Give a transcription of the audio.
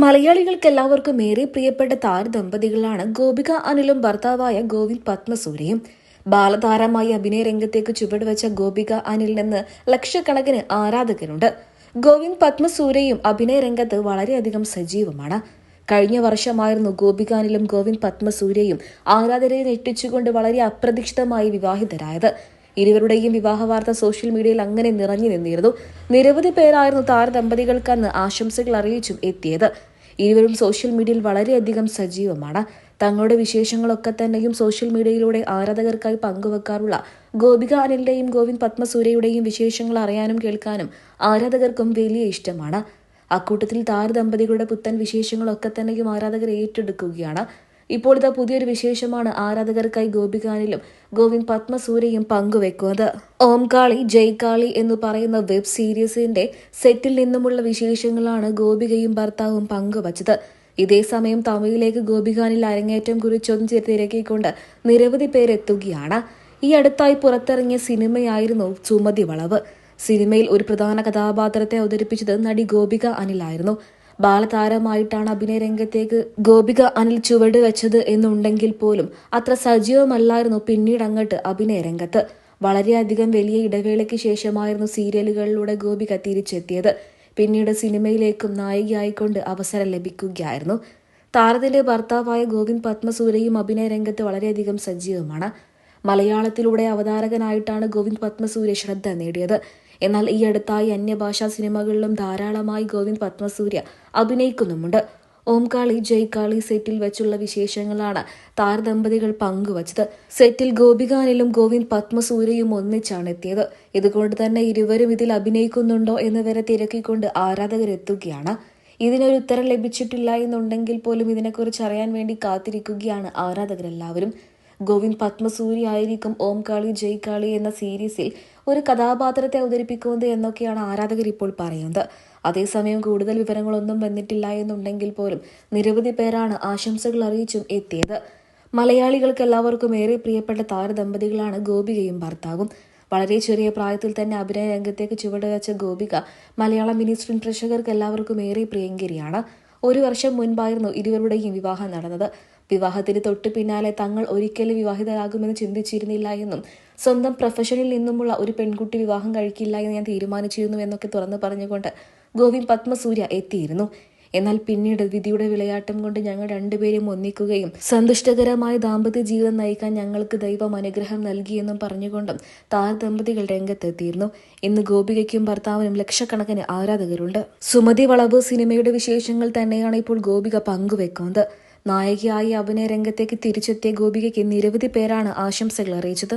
മലയാളികൾക്ക് എല്ലാവർക്കും ഏറെ പ്രിയപ്പെട്ട താരദമ്പതികളാണ് ഗോപിക അനിലും ഭർത്താവായ ഗോവിന്ദ് പത്മസൂര്യയും. ബാലതാരമായി അഭിനയ രംഗത്തേക്ക് ചുവടുവെച്ച ഗോപിക അനിലിന് ലക്ഷക്കണക്കിന് ആരാധകരുണ്ട്. ഗോവിന്ദ് പത്മസൂര്യയും അഭിനയ രംഗത്ത് വളരെയധികം സജീവമാണ്. കഴിഞ്ഞ വർഷമായിരുന്നു ഗോപിക അനിലും ഗോവിന്ദ് പത്മസൂര്യയും ആരാധകരെ ഞെട്ടിച്ചുകൊണ്ട് വളരെ അപ്രതീക്ഷിതമായി വിവാഹിതരായത്. ഇരുവരുടെയും വിവാഹ വാർത്ത സോഷ്യൽ മീഡിയയിൽ അങ്ങനെ നിറഞ്ഞു നിന്നിരുന്നു. നിരവധി പേരായിരുന്നു താരദമ്പതികൾക്കന്ന് ആശംസകൾ അറിയിച്ചും എത്തിയത്. ഇരുവരും സോഷ്യൽ മീഡിയയിൽ വളരെയധികം സജീവമാണ്. തങ്ങളുടെ വിശേഷങ്ങളൊക്കെ തന്നെയും സോഷ്യൽ മീഡിയയിലൂടെ ആരാധകർക്കായി പങ്കുവെക്കാറുള്ള ഗോപിക അനിലിന്റെയും ഗോവിന്ദ് പത്മസൂര്യയുടെയും വിശേഷങ്ങൾ അറിയാനും കേൾക്കാനും ആരാധകർക്കും വലിയ ഇഷ്ടമാണ്. അക്കൂട്ടത്തിൽ താരദമ്പതികളുടെ പുത്തൻ വിശേഷങ്ങളൊക്കെ തന്നെയും ആരാധകർ ഏറ്റെടുക്കുകയാണ്. ഇപ്പോൾ ഇതാ പുതിയൊരു വിശേഷമാണ് ആരാധകർക്കായി ഗോപിക അനിലും ഗോവിന്ദ് പത്മസൂര്യയും പങ്കുവെക്കുന്നത്. ഓംകാളി ജയ്കാളി എന്ന് പറയുന്ന വെബ് സീരീസിന്റെ സെറ്റിൽ നിന്നുമുള്ള വിശേഷങ്ങളാണ് ഗോപികയും ഭർത്താവും പങ്കുവച്ചത്. ഇതേസമയം തമിഴിലേക്ക് ഗോപിക അനിൽ അരങ്ങേറ്റം കുറിച്ചൊന്ന് തിരക്കിക്കൊണ്ട് നിരവധി പേരെത്തുകയാണ്. ഈ അടുത്തായി പുറത്തിറങ്ങിയ സിനിമയായിരുന്നു സുമതി വളവ്. സിനിമയിൽ ഒരു പ്രധാന കഥാപാത്രത്തെ അവതരിപ്പിച്ചത് നടി ഗോപിക അനിലായിരുന്നു. ബാലതാരമായിട്ടാണ് അഭിനയ രംഗത്തേക്ക് ഗോപിക അനിൽ ചുവട് വെച്ചത് എന്നുണ്ടെങ്കിൽ പോലും അത്ര സജീവമല്ലായിരുന്നു പിന്നീട് അങ്ങോട്ട് അഭിനയ രംഗത്ത്. വളരെയധികം വലിയ ഇടവേളയ്ക്ക് ശേഷമായിരുന്നു സീരിയലുകളിലൂടെ ഗോപിക തിരിച്ചെത്തിയത്. പിന്നീട് സിനിമയിലേക്കും നായികയായിക്കൊണ്ട് അവസരം ലഭിക്കുകയായിരുന്നു. താരത്തിന്റെ ഭർത്താവായ ഗോവിന്ദ് പത്മസൂര്യയും അഭിനയ രംഗത്ത് വളരെയധികം സജീവമാണ്. മലയാളത്തിലൂടെ അവതാരകനായിട്ടാണ് ഗോവിന്ദ് പത്മസൂര്യ ശ്രദ്ധ നേടിയത്. എന്നാൽ ഈ അടുത്തായി അന്യഭാഷാ സിനിമകളിലും ധാരാളമായി ഗോവിന്ദ് പത്മസൂര്യ അഭിനയിക്കുന്നുമുണ്ട്. ഓംകാളി ജയ്കാളി സെറ്റിൽ വെച്ചുള്ള വിശേഷങ്ങളാണ് താരദമ്പതികൾ പങ്കുവച്ചത്. സെറ്റിൽ ഗോപിക അനിലും ഗോവിന്ദ് പത്മസൂര്യയും ഒന്നിച്ചാണ് എത്തിയത്. ഇതുകൊണ്ട് തന്നെ ഇരുവരും ഇതിൽ അഭിനയിക്കുന്നുണ്ടോ എന്ന് വരെ തിരക്കിക്കൊണ്ട് ആരാധകരെത്തുകയാണ്. ഇതിനൊരു ഉത്തരം ലഭിച്ചിട്ടില്ല എന്നുണ്ടെങ്കിൽ പോലും ഇതിനെക്കുറിച്ച് അറിയാൻ വേണ്ടി കാത്തിരിക്കുകയാണ് ആരാധകരെല്ലാവരും. ഗോവിന്ദ് പത്മസൂര്യ ആയിരിക്കും ഓംകാളി ജയ്കാളി എന്ന സീരീസിൽ ഒരു കഥാപാത്രത്തെ അവതരിപ്പിക്കുന്നത് എന്നൊക്കെയാണ് ആരാധകർ ഇപ്പോൾ പറയുന്നത്. അതേസമയം കൂടുതൽ വിവരങ്ങളൊന്നും വന്നിട്ടില്ല എന്നുണ്ടെങ്കിൽ പോലും നിരവധി പേരാണ് ആശംസകൾ അറിയിച്ചും എത്തിയത്. മലയാളികൾക്ക് എല്ലാവർക്കും ഏറെ പ്രിയപ്പെട്ട താരദമ്പതികളാണ് ഗോപികയും ഭർത്താവും. വളരെ ചെറിയ പ്രായത്തിൽ തന്നെ അഭിനയ രംഗത്തേക്ക് ചുവടുവെച്ച ഗോപിക മലയാളം മിനി സ്ക്രീൻ പ്രേക്ഷകർക്ക് എല്ലാവർക്കും ഏറെ പ്രിയങ്കരിയാണ്. ഒരു വർഷം മുൻപായിരുന്നു ഇരുവരുടെയും വിവാഹം നടന്നത്. വിവാഹത്തിന് തൊട്ടു പിന്നാലെ തങ്ങൾ ഒരിക്കലും വിവാഹിതരാകുമെന്ന് ചിന്തിച്ചിരുന്നില്ല എന്നും സ്വന്തം പ്രൊഫഷനിൽ നിന്നുമുള്ള ഒരു പെൺകുട്ടി വിവാഹം കഴിക്കില്ല എന്ന് ഞാൻ തീരുമാനിച്ചിരുന്നു എന്നൊക്കെ തുറന്നു പറഞ്ഞുകൊണ്ട് ഗോവിന്ദ് പത്മസൂര്യ എത്തിയിരുന്നു. എന്നാൽ പിന്നീട് വിധിയുടെ വിളയാട്ടം കൊണ്ട് ഞങ്ങൾ രണ്ടുപേരും ഒന്നിക്കുകയും സന്തുഷ്ടകരമായ ദാമ്പത്യ ജീവിതം നയിക്കാൻ ഞങ്ങൾക്ക് ദൈവം അനുഗ്രഹം നൽകിയെന്നും പറഞ്ഞുകൊണ്ടും താരദമ്പതികൾ രംഗത്തെത്തിയിരുന്നു. ഇന്ന് ഗോപികയ്ക്കും ഭർത്താവിനും ലക്ഷക്കണക്കിന് ആരാധകരുണ്ട്. സുമതി വളവ് സിനിമയുടെ വിശേഷങ്ങൾ തന്നെയാണ് ഇപ്പോൾ ഗോപിക പങ്കുവെക്കുന്നത്. നായികയായി അഭിനയ രംഗത്തേക്ക് തിരിച്ചെത്തിയ ഗോപികയ്ക്ക് നിരവധി പേരാണ് ആശംസകൾ അറിയിച്ചത്.